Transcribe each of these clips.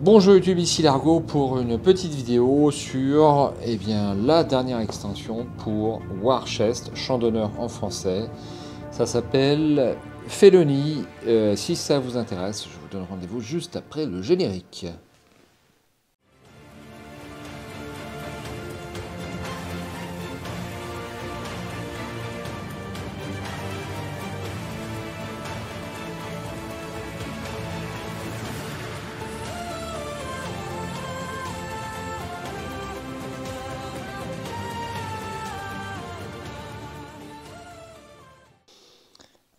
Bonjour YouTube, ici Largo pour une petite vidéo sur la dernière extension pour War Chest, Champ d'honneur en français. Ça s'appelle Felony. Si ça vous intéresse, je vous donne rendez-vous juste après le générique.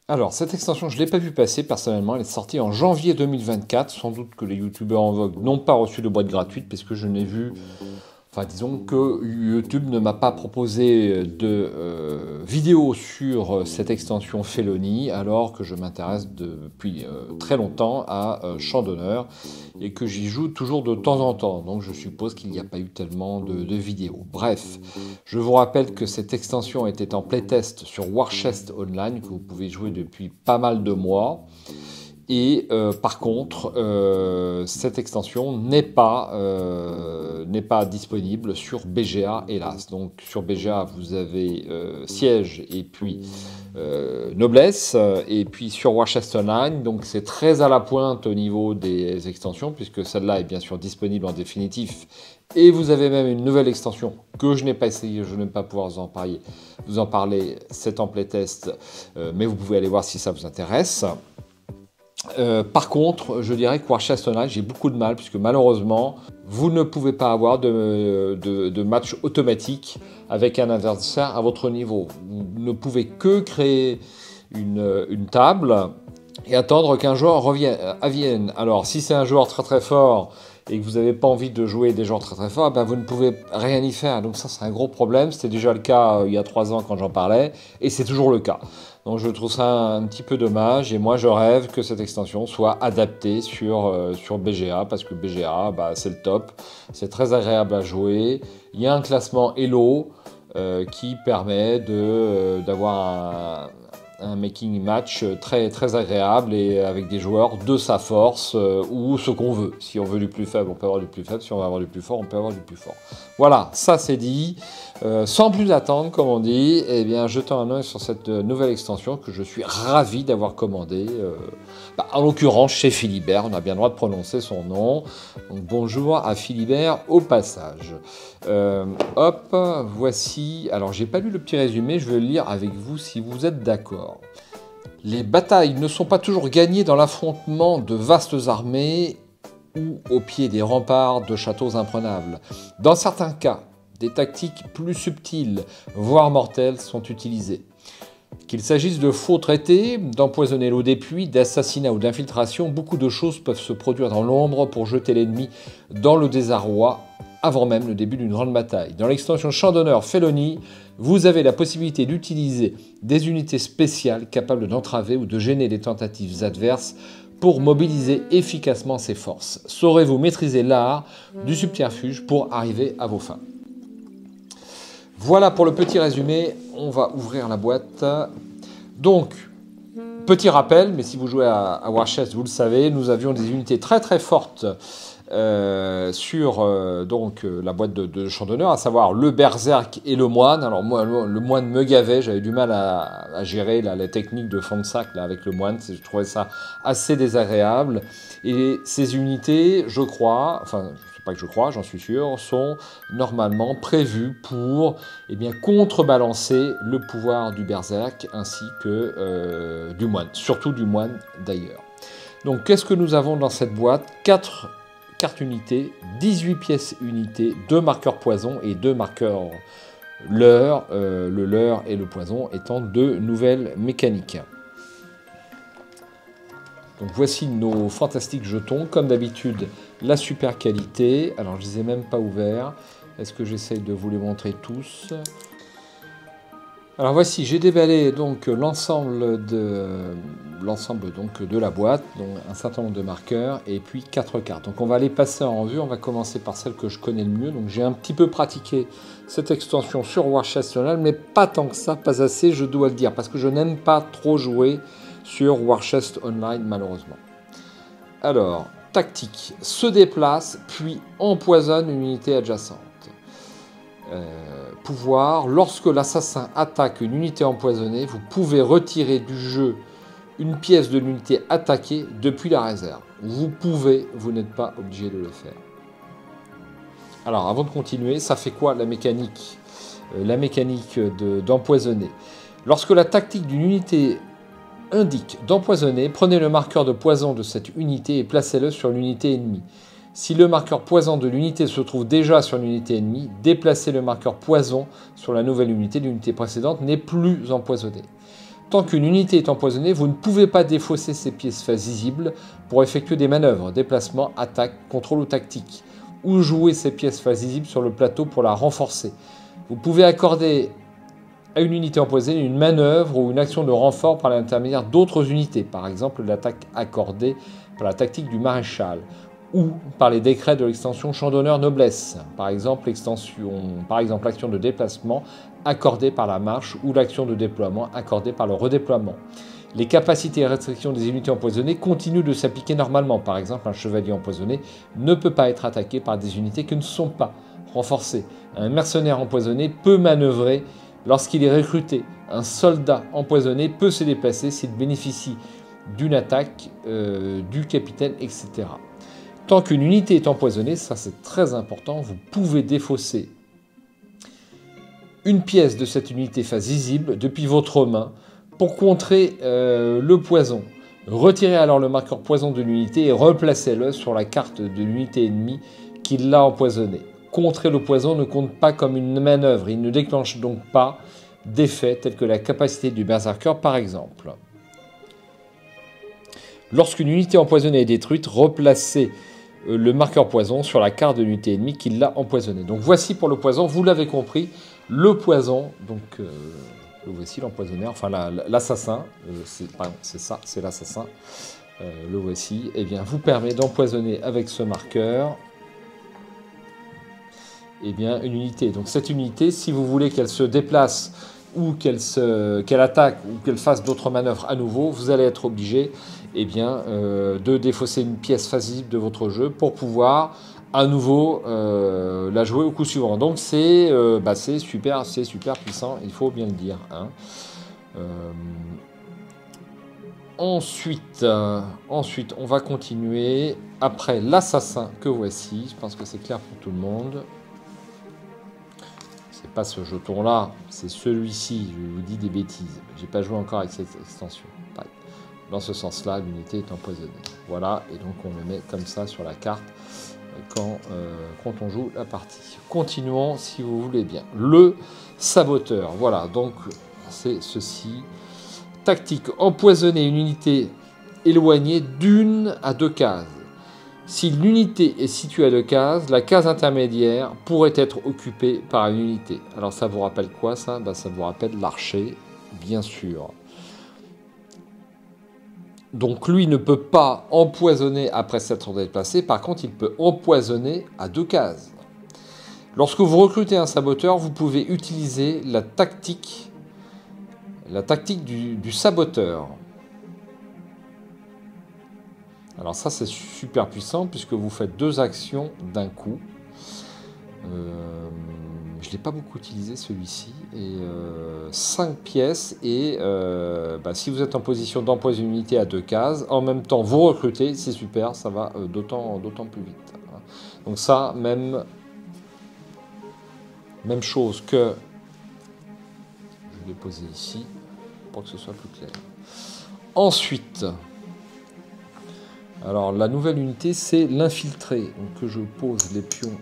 Alors, cette extension, je ne l'ai pas vu passer personnellement, elle est sortie en janvier 2024. Sans doute que les youtubeurs en vogue n'ont pas reçu de boîte gratuite, parce que je n'ai vu... Enfin, disons que YouTube ne m'a pas proposé de vidéo sur cette extension Felony, alors que je m'intéresse depuis très longtemps à Champ d'honneur et que j'y joue toujours de temps en temps. Donc je suppose qu'il n'y a pas eu tellement de vidéos. Bref, je vous rappelle que cette extension était en playtest sur War Chest Online, que vous pouvez jouer depuis pas mal de mois. Et par contre, cette extension n'est pas disponible sur BGA, hélas. Donc sur BGA, vous avez Siège et puis Noblesse, et puis sur War Chest Online. Donc c'est très à la pointe au niveau des extensions, puisque celle-là est bien sûr disponible en définitif. Et vous avez même une nouvelle extension que je n'ai pas essayé, je ne vais pas pouvoir vous en parler, c'est en playtest, mais vous pouvez aller voir si ça vous intéresse. Par contre, je dirais que War Chest Online, j'ai beaucoup de mal, puisque malheureusement, vous ne pouvez pas avoir de match automatique avec un adversaire à votre niveau. Vous ne pouvez que créer une table et attendre qu'un joueur vienne. Alors, si c'est un joueur très très fort et que vous n'avez pas envie de jouer des joueurs très très forts, ben vous ne pouvez rien y faire. Donc ça, c'est un gros problème. C'était déjà le cas il y a 3 ans quand j'en parlais, et c'est toujours le cas. Donc je trouve ça un petit peu dommage, et moi je rêve que cette extension soit adaptée sur BGA, parce que BGA, c'est le top, c'est très agréable à jouer. Il y a un classement Elo qui permet d'avoir un making match très, très agréable, et avec des joueurs de sa force ou ce qu'on veut. Si on veut du plus faible, on peut avoir du plus faible. Si on veut avoir du plus fort, on peut avoir du plus fort. Voilà, ça c'est dit. Sans plus attendre, comme on dit, jetons un œil sur cette nouvelle extension que je suis ravi d'avoir commandée. En l'occurrence chez Philibert, on a bien le droit de prononcer son nom. Donc bonjour à Philibert au passage. Hop, voici. Alors j'ai pas lu le petit résumé, je vais le lire avec vous si vous êtes d'accord. Les batailles ne sont pas toujours gagnées dans l'affrontement de vastes armées ou au pied des remparts de châteaux imprenables. Dans certains cas, des tactiques plus subtiles, voire mortelles, sont utilisées. Qu'il s'agisse de faux traités, d'empoisonner l'eau des puits, d'assassinats ou d'infiltration, beaucoup de choses peuvent se produire dans l'ombre pour jeter l'ennemi dans le désarroi avant même le début d'une grande bataille. Dans l'extension Champ d'honneur Felony, vous avez la possibilité d'utiliser des unités spéciales capables d'entraver ou de gêner les tentatives adverses pour mobiliser efficacement ses forces. Saurez-vous maîtriser l'art du subterfuge pour arriver à vos fins. Voilà pour le petit résumé, on va ouvrir la boîte. Donc, petit rappel, mais si vous jouez à War Chest, vous le savez, nous avions des unités très très fortes sur la boîte de Champ d'honneur, à savoir le berserk et le moine. Alors moi, le moine me gavait, j'avais du mal à gérer la technique de fond de sac avec le moine, je trouvais ça assez désagréable. Et ces unités, je crois, enfin pas que je crois, j'en suis sûr, sont normalement prévues pour contrebalancer le pouvoir du berserk ainsi que du moine, surtout du moine d'ailleurs. Donc qu'est-ce que nous avons dans cette boîte? 4 cartes unités, 18 pièces unités, 2 marqueurs poison et 2 marqueurs leurre, le leurre et le poison étant 2 nouvelles mécaniques. Donc voici nos fantastiques jetons, comme d'habitude la super qualité. Alors je les ai même pas ouverts, est-ce que j'essaye de vous les montrer tous? Alors voici, j'ai déballé donc l'ensemble de la boîte, donc un certain nombre de marqueurs et puis 4 cartes. Donc on va les passer en revue, on va commencer par celle que je connais le mieux. Donc j'ai un petit peu pratiqué cette extension sur War Chest Online, mais pas tant que ça, pas assez, je dois le dire, parce que je n'aime pas trop jouer sur War Chest Online malheureusement. Alors, tactique se déplace puis empoisonne une unité adjacente. Pouvoir, lorsque l'assassin attaque une unité empoisonnée, vous pouvez retirer du jeu une pièce de l'unité attaquée depuis la réserve. Vous pouvez, vous n'êtes pas obligé de le faire. Alors, avant de continuer, ça fait quoi la mécanique d'empoisonner? Lorsque la tactique d'une unité indique d'empoisonner, prenez le marqueur de poison de cette unité et placez-le sur l'unité ennemie. Si le marqueur poison de l'unité se trouve déjà sur l'unité ennemie, déplacez le marqueur poison sur la nouvelle unité. L'unité précédente n'est plus empoisonnée. Tant qu'une unité est empoisonnée, vous ne pouvez pas défausser ses pièces visibles pour effectuer des manœuvres, déplacement, attaque, contrôle ou tactique, ou jouer ses pièces visibles sur le plateau pour la renforcer. Vous pouvez accorder à une unité empoisonnée une manœuvre ou une action de renfort par l'intermédiaire d'autres unités, par exemple l'attaque accordée par la tactique du maréchal, ou par les décrets de l'extension champ d'honneur noblesse, par exemple l'action de déplacement accordée par la marche ou l'action de déploiement accordée par le redéploiement. Les capacités et restrictions des unités empoisonnées continuent de s'appliquer normalement. Par exemple, un chevalier empoisonné ne peut pas être attaqué par des unités qui ne sont pas renforcées. Un mercenaire empoisonné peut manœuvrer lorsqu'il est recruté. Un soldat empoisonné peut se déplacer s'il bénéficie d'une attaque du capitaine, etc. Tant qu'une unité est empoisonnée, ça c'est très important, vous pouvez défausser une pièce de cette unité visible depuis votre main pour contrer le poison. Retirez alors le marqueur poison de l'unité et replacez-le sur la carte de l'unité ennemie qui l'a empoisonné. Contrer le poison ne compte pas comme une manœuvre, il ne déclenche donc pas d'effets tels que la capacité du berserker par exemple. Lorsqu'une unité empoisonnée est détruite, replacez le marqueur poison sur la carte de l'unité ennemie qui l'a empoisonné. Donc voici pour le poison, vous l'avez compris, le poison, donc voici l'empoisonneur, enfin l'assassin, c'est ça, c'est l'assassin, le voici, et bien vous permet d'empoisonner avec ce marqueur une unité. Donc cette unité, si vous voulez qu'elle se déplace ou qu'elle attaque ou qu'elle fasse d'autres manœuvres à nouveau, vous allez être obligé de défausser une pièce visible de votre jeu pour pouvoir à nouveau la jouer au coup suivant. Donc c'est super puissant, il faut bien le dire. Hein. Ensuite, on va continuer après l'assassin que voici. Je pense que c'est clair pour tout le monde. C'est pas ce jeton-là, c'est celui-ci. Je vous dis des bêtises. J'ai pas joué encore avec cette extension. Dans ce sens-là, l'unité est empoisonnée. Voilà, et donc on le met comme ça sur la carte quand on joue la partie. Continuons si vous voulez bien. Le saboteur, voilà, donc c'est ceci. Tactique, empoisonner une unité éloignée d'1 à 2 cases. Si l'unité est située à 2 cases, la case intermédiaire pourrait être occupée par une unité. Alors ça vous rappelle quoi ça? Ça vous rappelle l'archer, bien sûr. Donc lui ne peut pas empoisonner après s'être déplacé, par contre il peut empoisonner à 2 cases. Lorsque vous recrutez un saboteur, vous pouvez utiliser la tactique du saboteur. Alors ça c'est super puissant puisque vous faites 2 actions d'un coup. Je ne l'ai pas beaucoup utilisé celui-ci. Et 5 pièces. Et si vous êtes en position d'empoisonner une unité à 2 cases, en même temps vous recrutez, c'est super, ça va d'autant plus vite. Donc ça, même chose que... Je vais poser ici pour que ce soit plus clair. Ensuite, alors la nouvelle unité c'est l'infiltré. Donc que je pose les pions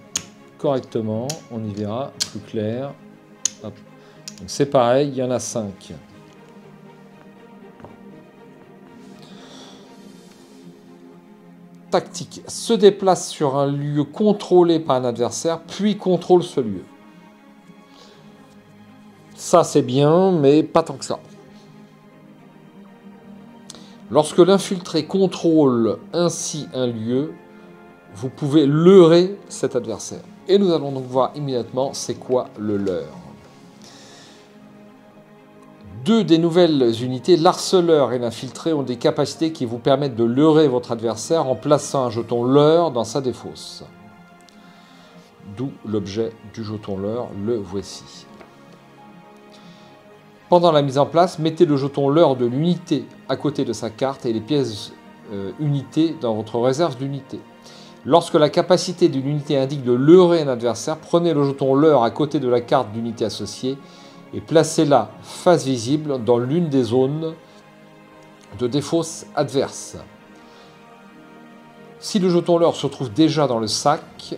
correctement, on y verra plus clair. Hop. Donc c'est pareil, il y en a 5. Tactique, se déplace sur un lieu contrôlé par un adversaire, puis contrôle ce lieu. Ça c'est bien, mais pas tant que ça. Lorsque l'infiltré contrôle ainsi un lieu, vous pouvez leurrer cet adversaire. Et nous allons donc voir immédiatement c'est quoi le leurre. Deux des nouvelles unités, l'harceleur et l'infiltré, ont des capacités qui vous permettent de leurrer votre adversaire en plaçant un jeton leurre dans sa défausse. D'où l'objet du jeton leurre, le voici. Pendant la mise en place, mettez le jeton leurre de l'unité à côté de sa carte et les pièces unités dans votre réserve d'unité. Lorsque la capacité d'une unité indique de leurrer un adversaire, prenez le jeton leurre à côté de la carte d'unité associée et placez-la face visible dans l'une des zones de défausse adverse. Si le jeton leurre se trouve déjà dans le sac,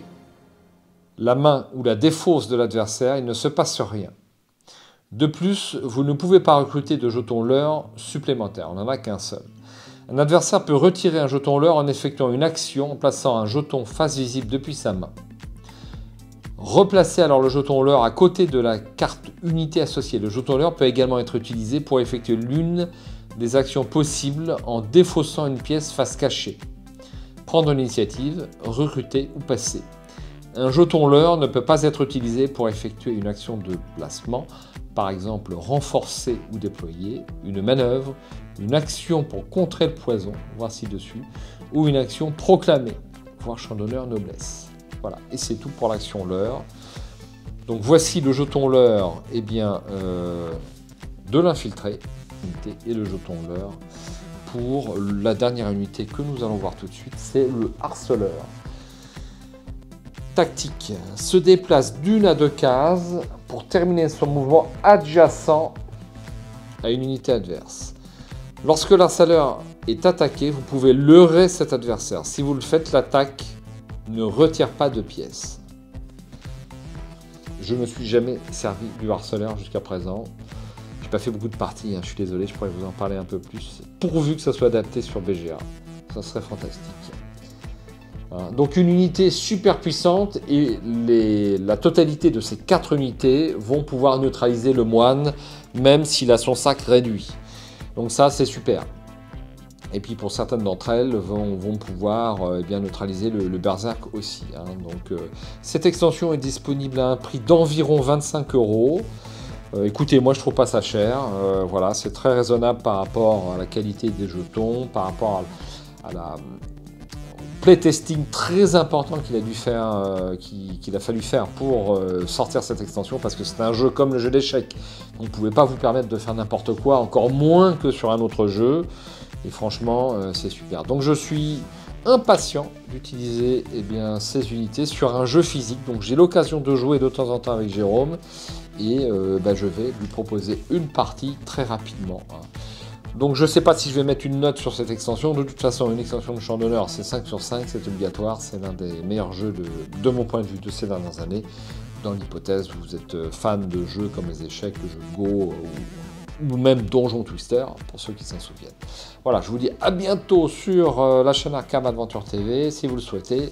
la main ou la défausse de l'adversaire, il ne se passe rien. De plus, vous ne pouvez pas recruter de jetons leurre supplémentaires, on n'en a qu'un seul. Un adversaire peut retirer un jeton leurre en effectuant une action en plaçant un jeton face visible depuis sa main. Replacez alors le jeton leurre à côté de la carte unité associée. Le jeton leurre peut également être utilisé pour effectuer l'une des actions possibles en défaussant une pièce face cachée. Prendre l'initiative, recruter ou passer. Un jeton leurre ne peut pas être utilisé pour effectuer une action de placement, par exemple renforcer ou déployer, une manœuvre, une action pour contrer le poison, voir ci-dessus, ou une action proclamée, voir champ d'honneur noblesse. Voilà, et c'est tout pour l'action leurre. Donc voici le jeton leurre de l'infiltré, et le jeton leurre pour la dernière unité que nous allons voir tout de suite, c'est le harceleur. Tactique, se déplace d'une à deux cases pour terminer son mouvement adjacent à une unité adverse. Lorsque l'harceleur est attaqué, vous pouvez leurrer cet adversaire. Si vous le faites, l'attaque ne retire pas de pièces. Je ne me suis jamais servi du harceleur jusqu'à présent. Je n'ai pas fait beaucoup de parties, je suis désolé, je pourrais vous en parler un peu plus. Pourvu que ça soit adapté sur BGA, ça serait fantastique. Voilà. Donc une unité super puissante et la totalité de ces 4 unités vont pouvoir neutraliser le moine, même s'il a son sac réduit. Donc ça, c'est super. Et puis pour certaines d'entre elles, vont pouvoir neutraliser le berserk aussi. Donc cette extension est disponible à un prix d'environ 25 €. Écoutez, moi je trouve pas ça cher. Voilà, c'est très raisonnable par rapport à la qualité des jetons, par rapport à la playtesting très important qu'il a fallu faire pour sortir cette extension, parce que c'est un jeu comme le jeu d'échecs. Vous ne pouvez pas vous permettre de faire n'importe quoi, encore moins que sur un autre jeu. Et franchement, c'est super. Donc je suis impatient d'utiliser ces unités sur un jeu physique. Donc j'ai l'occasion de jouer de temps en temps avec Jérôme. Et je vais lui proposer une partie très rapidement. Donc je ne sais pas si je vais mettre une note sur cette extension. De toute façon, une extension de Champ d'honneur, c'est 5 sur 5, c'est obligatoire. C'est l'un des meilleurs jeux de mon point de vue de ces dernières années. Dans l'hypothèse où vous êtes fan de jeux comme les échecs, le jeu de Go ou même Donjon Twister, pour ceux qui s'en souviennent. Voilà, je vous dis à bientôt sur la chaîne Arkham Adventure TV. Si vous le souhaitez,